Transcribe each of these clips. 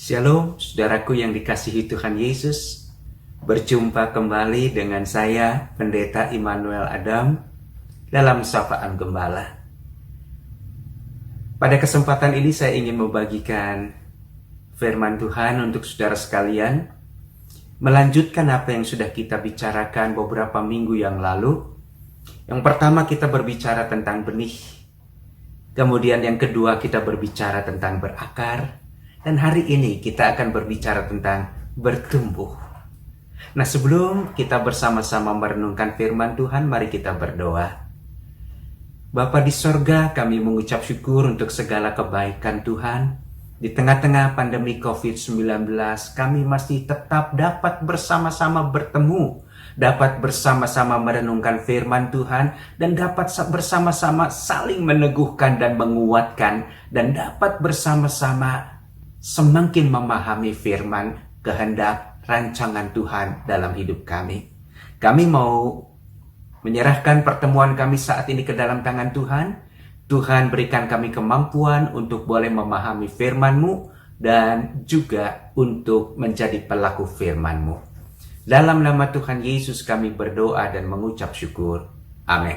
Shalom, saudaraku yang dikasihi Tuhan Yesus. Berjumpa kembali dengan saya, Pendeta Immanuel Adam, dalam Sapaan Gembala. Pada kesempatan ini saya ingin membagikan firman Tuhan untuk saudara sekalian, melanjutkan apa yang sudah kita bicarakan beberapa minggu yang lalu. Yang pertama kita berbicara tentang benih, kemudian yang kedua kita berbicara tentang berakar, dan hari ini kita akan berbicara tentang bertumbuh. Nah, sebelum kita bersama-sama merenungkan firman Tuhan, mari kita berdoa. Bapa di sorga, kami mengucap syukur untuk segala kebaikan Tuhan. Di tengah-tengah pandemi COVID-19, kami masih tetap dapat bersama-sama bertemu, dapat bersama-sama merenungkan firman Tuhan, dan dapat bersama-sama saling meneguhkan dan menguatkan, dan dapat bersama-sama semakin memahami firman, kehendak, rancangan Tuhan dalam hidup kami. Kami mau menyerahkan pertemuan kami saat ini ke dalam tangan Tuhan. Tuhan berikan kami kemampuan untuk boleh memahami firman-Mu dan juga untuk menjadi pelaku firman-Mu. Dalam nama Tuhan Yesus kami berdoa dan mengucap syukur. Amin.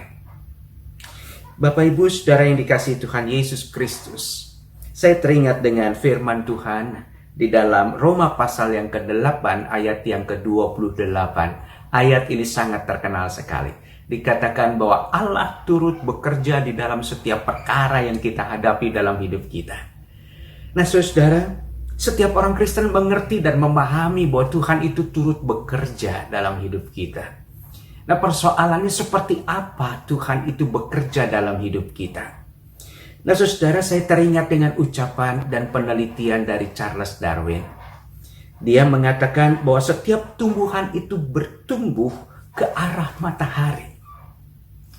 Bapak Ibu Saudara yang dikasihi Tuhan Yesus Kristus, saya teringat dengan firman Tuhan di dalam Roma pasal yang ke-8 ayat yang ke-28. Ayat ini sangat terkenal sekali. Dikatakan bahwa Allah turut bekerja di dalam setiap perkara yang kita hadapi dalam hidup kita. Nah saudara, setiap orang Kristen mengerti dan memahami bahwa Tuhan itu turut bekerja dalam hidup kita. Nah persoalannya seperti apa Tuhan itu bekerja dalam hidup kita? Nah saudara, saya teringat dengan ucapan dan penelitian dari Charles Darwin. Dia mengatakan bahwa setiap tumbuhan itu bertumbuh ke arah matahari.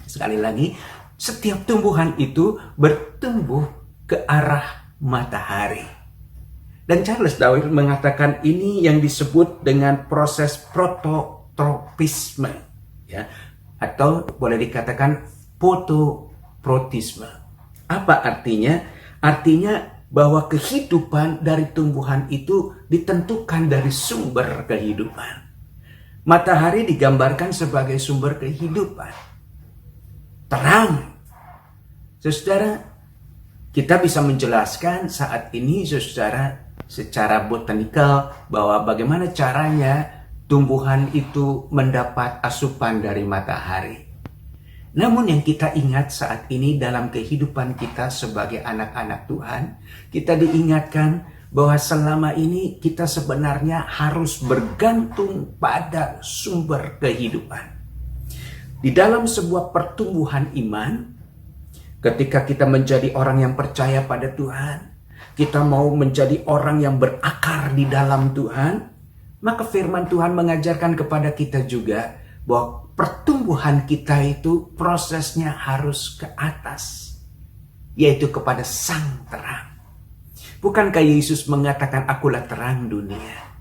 Sekali lagi, setiap tumbuhan itu bertumbuh ke arah matahari. Dan Charles Darwin mengatakan ini yang disebut dengan proses prototropisme, ya, atau boleh dikatakan fototropisme. Apa artinya? Artinya bahwa kehidupan dari tumbuhan itu ditentukan dari sumber kehidupan. Matahari digambarkan sebagai sumber kehidupan. Terang. Saudara, kita bisa menjelaskan saat ini, saudara, secara botanikal bahwa bagaimana caranya tumbuhan itu mendapat asupan dari matahari. Namun yang kita ingat saat ini dalam kehidupan kita sebagai anak-anak Tuhan, kita diingatkan bahwa selama ini kita sebenarnya harus bergantung pada sumber kehidupan. Di dalam sebuah pertumbuhan iman, ketika kita menjadi orang yang percaya pada Tuhan, kita mau menjadi orang yang berakar di dalam Tuhan, maka firman Tuhan mengajarkan kepada kita juga bahwa pertumbuhan kita itu prosesnya harus ke atas, yaitu kepada Sang Terang. Bukankah Yesus mengatakan, "Akulah terang dunia.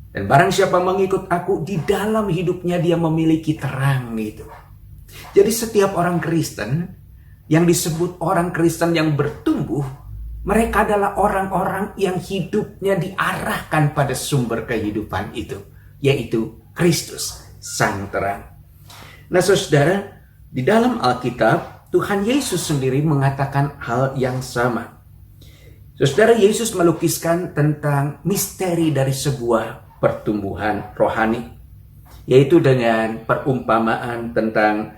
Dan barang siapa mengikut aku, di dalam hidupnya dia memiliki terang." Itu. Jadi setiap orang Kristen yang disebut orang Kristen yang bertumbuh, mereka adalah orang-orang yang hidupnya diarahkan pada sumber kehidupan itu, yaitu Kristus, Sang Terang. Nah saudara, di dalam Alkitab, Tuhan Yesus sendiri mengatakan hal yang sama. Saudara, Yesus melukiskan tentang misteri dari sebuah pertumbuhan rohani, yaitu dengan perumpamaan tentang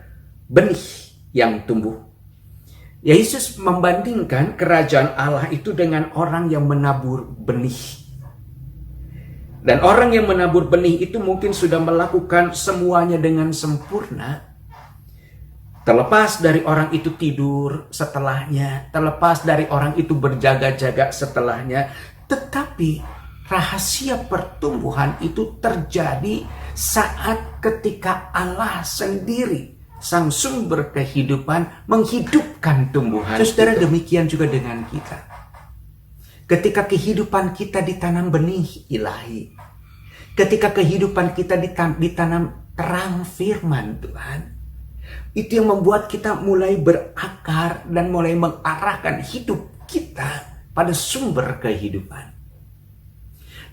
benih yang tumbuh. Yesus membandingkan kerajaan Allah itu dengan orang yang menabur benih. Dan orang yang menabur benih itu mungkin sudah melakukan semuanya dengan sempurna. Terlepas dari orang itu tidur setelahnya, terlepas dari orang itu berjaga-jaga setelahnya, tetapi rahasia pertumbuhan itu terjadi saat ketika Allah sendiri, Sang sumber kehidupan, menghidupkan tumbuhan. Saudara, demikian juga dengan kita. Ketika kehidupan kita ditanam benih ilahi, ketika kehidupan kita ditanam terang firman Tuhan, itu yang membuat kita mulai berakar dan mulai mengarahkan hidup kita pada sumber kehidupan.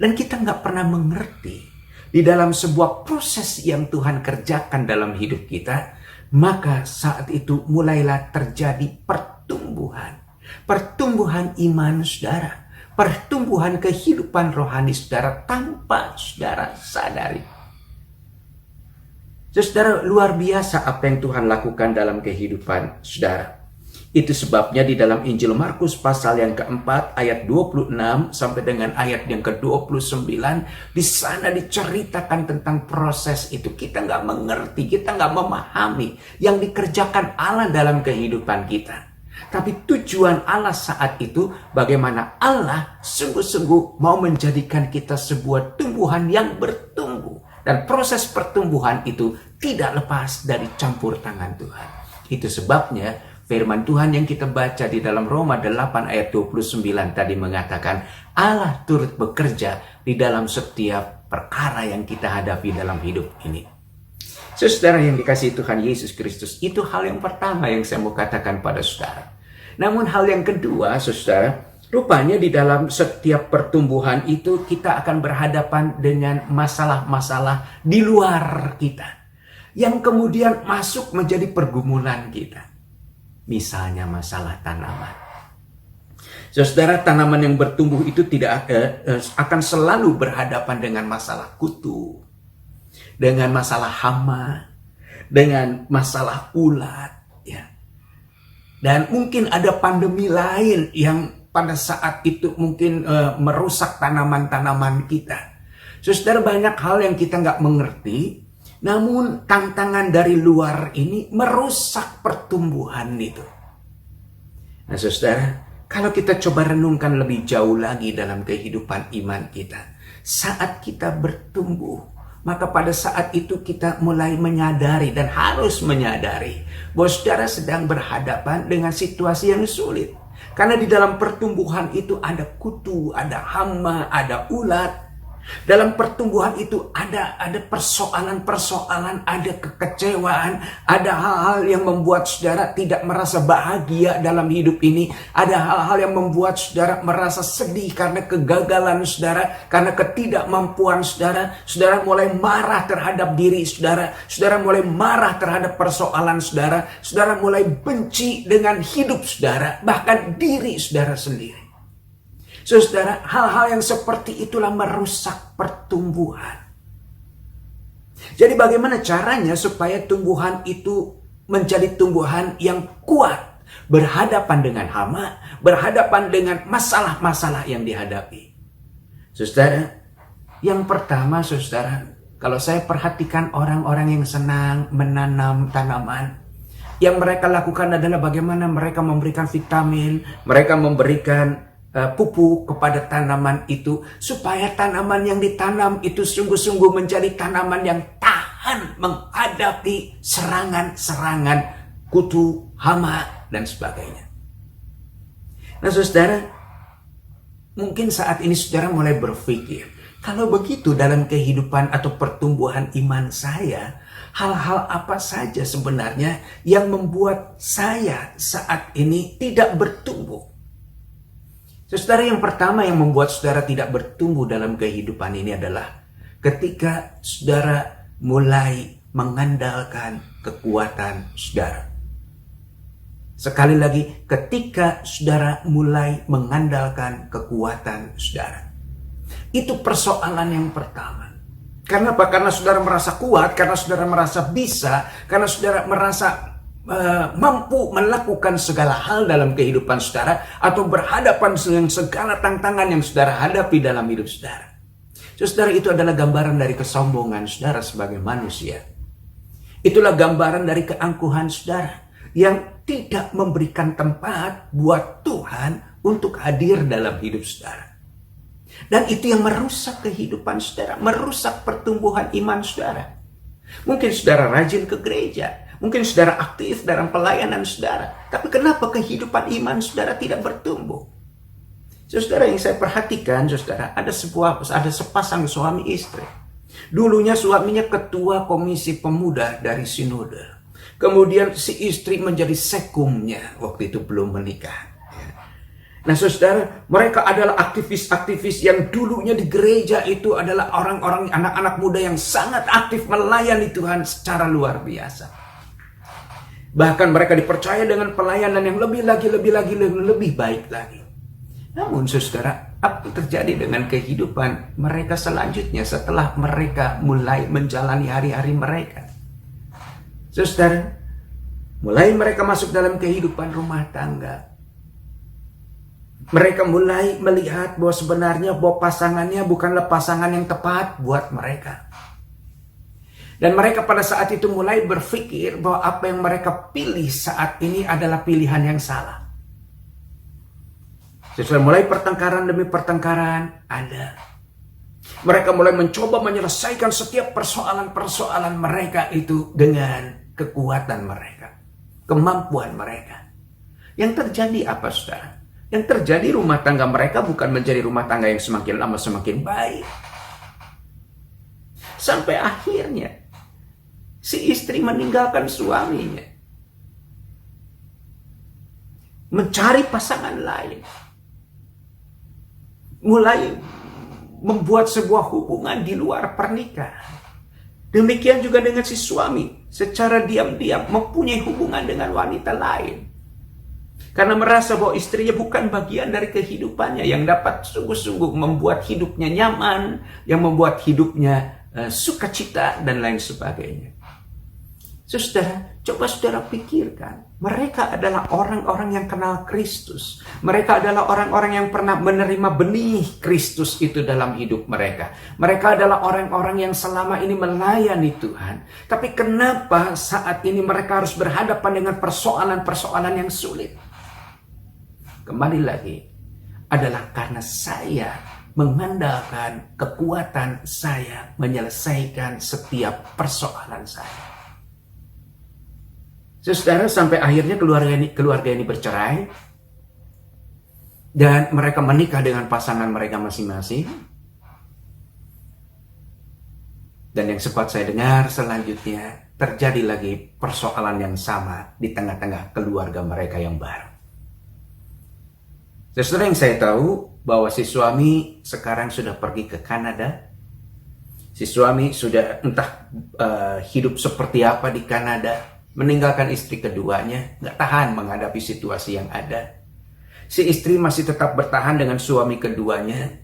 Dan kita nggak pernah mengerti di dalam sebuah proses yang Tuhan kerjakan dalam hidup kita, maka saat itu mulailah terjadi pertumbuhan. Pertumbuhan iman saudara, pertumbuhan kehidupan rohani saudara tanpa saudara sadari. Saudara, luar biasa apa yang Tuhan lakukan dalam kehidupan saudara. Itu sebabnya di dalam Injil Markus pasal yang keempat ayat 26 sampai dengan ayat yang ke-29, di sana diceritakan tentang proses itu. Kita nggak mengerti, kita nggak memahami yang dikerjakan Allah dalam kehidupan kita. Tapi tujuan Allah saat itu, bagaimana Allah sungguh-sungguh mau menjadikan kita sebuah tumbuhan yang bertumbuh. Dan proses pertumbuhan itu tidak lepas dari campur tangan Tuhan. Itu sebabnya firman Tuhan yang kita baca di dalam Roma 8 ayat 29 tadi mengatakan, Allah turut bekerja di dalam setiap perkara yang kita hadapi dalam hidup ini. Saudara yang dikasihi Tuhan Yesus Kristus, itu hal yang pertama yang saya mau katakan pada saudara. Namun hal yang kedua, saudara, rupanya di dalam setiap pertumbuhan itu kita akan berhadapan dengan masalah-masalah di luar kita, yang kemudian masuk menjadi pergumulan kita. Misalnya masalah tanaman. Saudara, tanaman yang bertumbuh itu tidak akan selalu berhadapan dengan masalah kutu, dengan masalah hama, dengan masalah ulat, ya. Dan mungkin ada pandemi lain yang pada saat itu mungkin merusak tanaman-tanaman kita. Saudara, banyak hal yang kita nggak mengerti, namun tantangan dari luar ini merusak pertumbuhan itu. Nah saudara, kalau kita coba renungkan lebih jauh lagi dalam kehidupan iman kita, saat kita bertumbuh, maka pada saat itu kita mulai menyadari dan harus menyadari bahwa saudara sedang berhadapan dengan situasi yang sulit. Karena di dalam pertumbuhan itu ada kutu, ada hama, ada ulat. Dalam pertumbuhan itu ada persoalan-persoalan, ada kekecewaan, ada hal-hal yang membuat saudara tidak merasa bahagia dalam hidup ini. Ada hal-hal yang membuat saudara merasa sedih karena kegagalan saudara, karena ketidakmampuan saudara. Saudara mulai marah terhadap diri saudara, saudara mulai marah terhadap persoalan saudara, saudara mulai benci dengan hidup saudara, bahkan diri saudara sendiri. Saudara, hal-hal yang seperti itulah merusak pertumbuhan. Jadi bagaimana caranya supaya tumbuhan itu menjadi tumbuhan yang kuat, berhadapan dengan hama, berhadapan dengan masalah-masalah yang dihadapi. Saudara, yang pertama saudara, kalau saya perhatikan orang-orang yang senang menanam tanaman, yang mereka lakukan adalah bagaimana mereka memberikan vitamin, mereka memberikan pupuk kepada tanaman itu, supaya tanaman yang ditanam itu sungguh-sungguh menjadi tanaman yang tahan menghadapi serangan-serangan kutu, hama, dan sebagainya. Nah saudara, mungkin saat ini saudara mulai berpikir, kalau begitu dalam kehidupan atau pertumbuhan iman saya, hal-hal apa saja sebenarnya yang membuat saya saat ini tidak bertumbuh? Saudara, yang pertama yang membuat saudara tidak bertumbuh dalam kehidupan ini adalah ketika saudara mulai mengandalkan kekuatan saudara. Sekali lagi, ketika saudara mulai mengandalkan kekuatan saudara. Itu persoalan yang pertama. Karena apa? Karena saudara merasa kuat, karena saudara merasa bisa, karena saudara merasa mampu melakukan segala hal dalam kehidupan saudara, atau berhadapan dengan segala tantangan yang saudara hadapi dalam hidup saudara. Saudara, itu adalah gambaran dari kesombongan saudara sebagai manusia. Itulah gambaran dari keangkuhan saudara yang tidak memberikan tempat buat Tuhan untuk hadir dalam hidup saudara. Dan itu yang merusak kehidupan saudara, merusak pertumbuhan iman saudara. Mungkin saudara rajin ke gereja, mungkin saudara aktif dalam pelayanan saudara, tapi kenapa kehidupan iman saudara tidak bertumbuh? Saudara, yang saya perhatikan, saudara, ada sepasang suami istri. Dulunya suaminya ketua komisi pemuda dari sinode. Kemudian si istri menjadi sekumnya waktu itu belum menikah. Nah saudara, mereka adalah aktivis-aktivis yang dulunya di gereja itu adalah orang-orang, anak-anak muda yang sangat aktif melayani Tuhan secara luar biasa. Bahkan mereka dipercaya dengan pelayanan yang lebih baik lagi. Namun saudara, apa yang terjadi dengan kehidupan mereka selanjutnya setelah mereka mulai menjalani hari-hari mereka? Saudara, mulai mereka masuk dalam kehidupan rumah tangga. Mereka mulai melihat bahwa sebenarnya bahwa pasangannya bukanlah pasangan yang tepat buat mereka. Dan mereka pada saat itu mulai berpikir bahwa apa yang mereka pilih saat ini adalah pilihan yang salah. Sesuai mulai pertengkaran demi pertengkaran ada. Mereka mulai mencoba menyelesaikan setiap persoalan-persoalan mereka itu dengan kekuatan mereka, kemampuan mereka. Yang terjadi apa, saudara? Yang terjadi rumah tangga mereka bukan menjadi rumah tangga yang semakin lama semakin baik. Sampai akhirnya si istri meninggalkan suaminya, mencari pasangan lain, mulai membuat sebuah hubungan di luar pernikahan. Demikian juga dengan si suami, secara diam-diam mempunyai hubungan dengan wanita lain. Karena merasa bahwa istrinya bukan bagian dari kehidupannya yang dapat sungguh-sungguh membuat hidupnya nyaman, yang membuat hidupnya sukacita dan lain sebagainya. Saudara, coba saudara pikirkan, mereka adalah orang-orang yang kenal Kristus. Mereka adalah orang-orang yang pernah menerima benih Kristus itu dalam hidup mereka. Mereka adalah orang-orang yang selama ini melayani Tuhan. Tapi kenapa saat ini mereka harus berhadapan dengan persoalan-persoalan yang sulit? Kembali lagi, adalah karena saya mengandalkan kekuatan saya menyelesaikan setiap persoalan saya. Saudara, sampai akhirnya keluarga ini bercerai dan mereka menikah dengan pasangan mereka masing-masing. Dan yang sempat saya dengar selanjutnya, terjadi lagi persoalan yang sama di tengah-tengah keluarga mereka yang baru. Saudara, yang saya tahu bahwa si suami sekarang sudah pergi ke Kanada. Si suami sudah entah hidup seperti apa di Kanada, meninggalkan istri keduanya, nggak tahan menghadapi situasi yang ada. Si istri masih tetap bertahan dengan suami keduanya,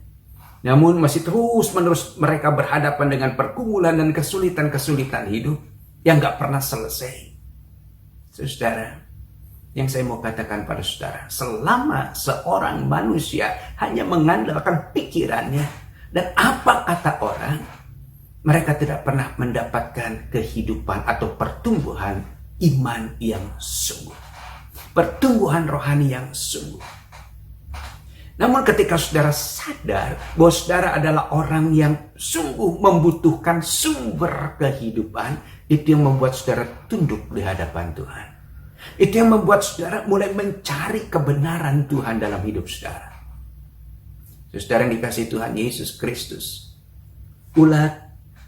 namun masih terus-menerus mereka berhadapan dengan pergumulan dan kesulitan-kesulitan hidup yang nggak pernah selesai. Saudara, yang saya mau katakan pada saudara, selama seorang manusia hanya mengandalkan pikirannya dan apa kata orang, mereka tidak pernah mendapatkan kehidupan atau pertumbuhan iman yang sungguh, pertumbuhan rohani yang sungguh. Namun ketika saudara sadar bahwa saudara adalah orang yang sungguh membutuhkan sumber kehidupan, itu yang membuat saudara tunduk di hadapan Tuhan. Itu yang membuat saudara mulai mencari kebenaran Tuhan dalam hidup saudara. Saudara yang dikasihi Tuhan Yesus Kristus, ulat,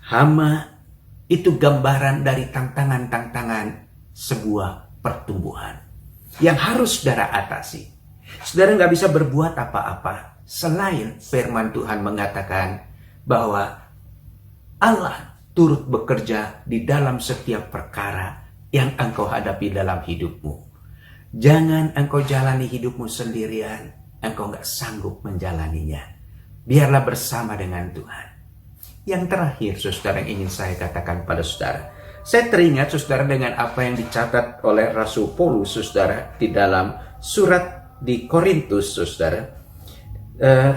hama, itu gambaran dari tantangan-tantangan sebuah pertumbuhan yang harus saudara atasi. Saudara nggak bisa berbuat apa-apa selain firman Tuhan mengatakan bahwa Allah turut bekerja di dalam setiap perkara yang engkau hadapi dalam hidupmu. Jangan engkau jalani hidupmu sendirian. Engkau nggak sanggup menjalaninya. Biarlah bersama dengan Tuhan. Yang terakhir, saudara, yang ingin saya katakan pada saudara. Saya teringat, saudara, dengan apa yang dicatat oleh Rasul Paulus, saudara, di dalam surat di Korintus, saudara.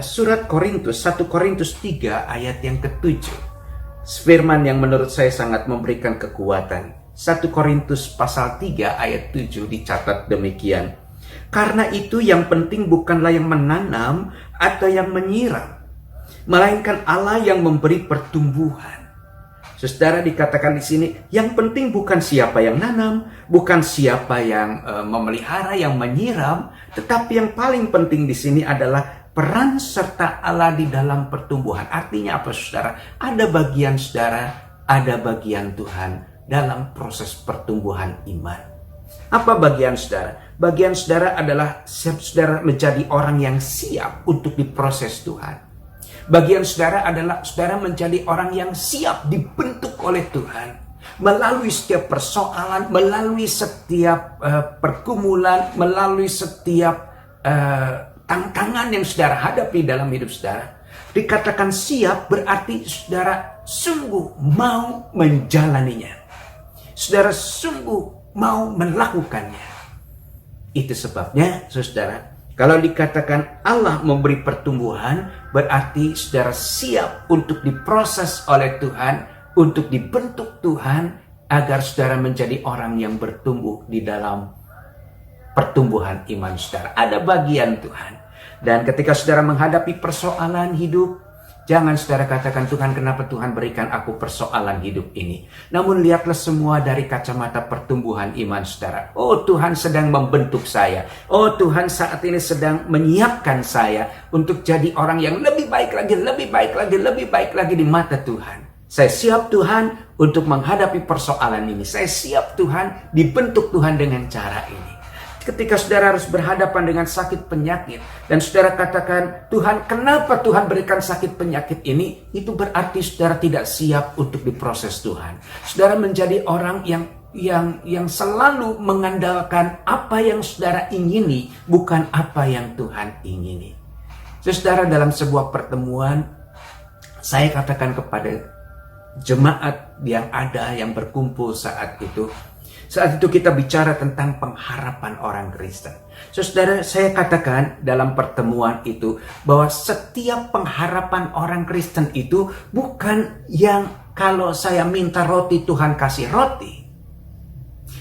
Surat Korintus, 1 Korintus 3 ayat yang ke-7. Firman yang menurut saya sangat memberikan kekuatan. 1 Korintus pasal 3 ayat 7 dicatat demikian. Karena itu yang penting bukanlah yang menanam atau yang menyiram, melainkan Allah yang memberi pertumbuhan. Saudara, dikatakan di sini, yang penting bukan siapa yang nanam, bukan siapa yang memelihara, yang menyiram, tetapi yang paling penting di sini adalah peran serta Allah di dalam pertumbuhan. Artinya apa, saudara? Ada bagian saudara, ada bagian Tuhan dalam proses pertumbuhan iman. Apa bagian saudara? Bagian saudara adalah saudara menjadi orang yang siap untuk diproses Tuhan. Bagian saudara adalah saudara menjadi orang yang siap dibentuk oleh Tuhan. Melalui setiap persoalan, melalui setiap pergumulan, melalui setiap tantangan yang saudara hadapi dalam hidup saudara. Dikatakan siap berarti saudara sungguh mau menjalaninya. Saudara sungguh mau melakukannya. Itu sebabnya saudara, kalau dikatakan Allah memberi pertumbuhan, berarti saudara siap untuk diproses oleh Tuhan, untuk dibentuk Tuhan, agar saudara menjadi orang yang bertumbuh di dalam pertumbuhan iman saudara. Ada bagian Tuhan. Dan ketika saudara menghadapi persoalan hidup, jangan saudara katakan, Tuhan, kenapa Tuhan berikan aku persoalan hidup ini? Namun lihatlah semua dari kacamata pertumbuhan iman saudara. Oh, Tuhan sedang membentuk saya. Oh, Tuhan saat ini sedang menyiapkan saya untuk jadi orang yang lebih baik lagi, lebih baik lagi, lebih baik lagi di mata Tuhan. Saya siap Tuhan untuk menghadapi persoalan ini. Saya siap Tuhan dibentuk Tuhan dengan cara ini. Ketika saudara harus berhadapan dengan sakit penyakit dan saudara katakan, Tuhan, kenapa Tuhan berikan sakit penyakit ini? Itu berarti saudara tidak siap untuk diproses Tuhan. Saudara menjadi orang yang selalu mengandalkan apa yang saudara ingini, bukan apa yang Tuhan ingini. Saudara, dalam sebuah pertemuan, saya katakan kepada jemaat yang ada, yang berkumpul saat itu kita bicara tentang pengharapan orang Kristen. Saudara, saya katakan dalam pertemuan itu bahwa setiap pengharapan orang Kristen itu bukan yang kalau saya minta roti Tuhan kasih roti.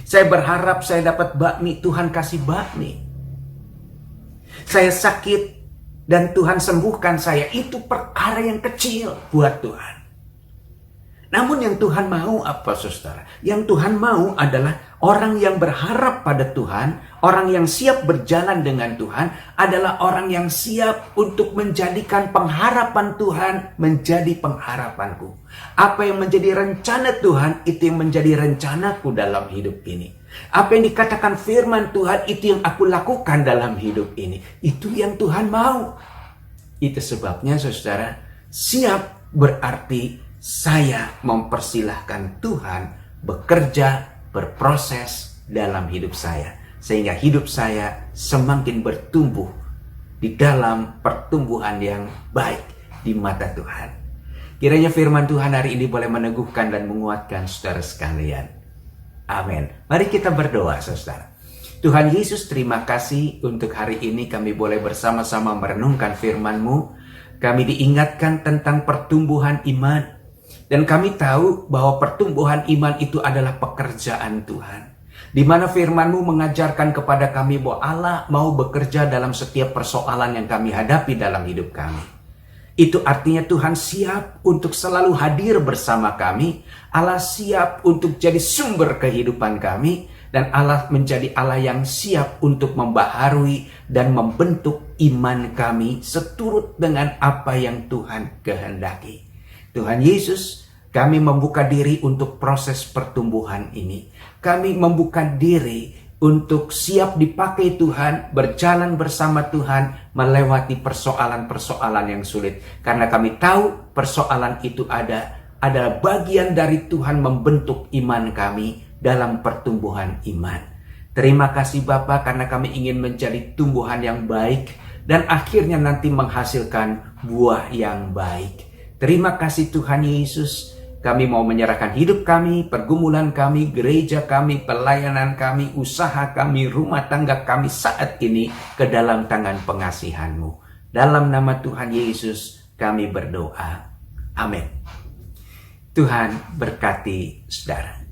Saya berharap saya dapat bakmi, Tuhan kasih bakmi. Saya sakit dan Tuhan sembuhkan saya, itu perkara yang kecil buat Tuhan. Namun yang Tuhan mau apa, saudara? Yang Tuhan mau adalah orang yang berharap pada Tuhan, orang yang siap berjalan dengan Tuhan, adalah orang yang siap untuk menjadikan pengharapan Tuhan menjadi pengharapanku. Apa yang menjadi rencana Tuhan, itu yang menjadi rencanaku dalam hidup ini. Apa yang dikatakan firman Tuhan, itu yang aku lakukan dalam hidup ini. Itu yang Tuhan mau. Itu sebabnya, saudara, siap berarti saya mempersilahkan Tuhan bekerja, berproses dalam hidup saya. Sehingga hidup saya semakin bertumbuh di dalam pertumbuhan yang baik di mata Tuhan. Kiranya firman Tuhan hari ini boleh meneguhkan dan menguatkan saudara sekalian. Amin. Mari kita berdoa, saudara. Tuhan Yesus, terima kasih untuk hari ini kami boleh bersama-sama merenungkan firman-Mu. Kami diingatkan tentang pertumbuhan iman. Dan kami tahu bahwa pertumbuhan iman itu adalah pekerjaan Tuhan. Di mana firman-Mu mengajarkan kepada kami bahwa Allah mau bekerja dalam setiap persoalan yang kami hadapi dalam hidup kami. Itu artinya Tuhan siap untuk selalu hadir bersama kami. Allah siap untuk jadi sumber kehidupan kami. Dan Allah menjadi Allah yang siap untuk membaharui dan membentuk iman kami seturut dengan apa yang Tuhan kehendaki. Tuhan Yesus, kami membuka diri untuk proses pertumbuhan ini. Kami membuka diri untuk siap dipakai Tuhan, berjalan bersama Tuhan, melewati persoalan-persoalan yang sulit. Karena kami tahu persoalan itu adalah bagian dari Tuhan membentuk iman kami dalam pertumbuhan iman. Terima kasih Bapa, karena kami ingin menjadi tumbuhan yang baik dan akhirnya nanti menghasilkan buah yang baik. Terima kasih Tuhan Yesus, kami mau menyerahkan hidup kami, pergumulan kami, gereja kami, pelayanan kami, usaha kami, rumah tangga kami saat ini ke dalam tangan pengasihan-Mu. Dalam nama Tuhan Yesus kami berdoa. Amin. Tuhan berkati saudara.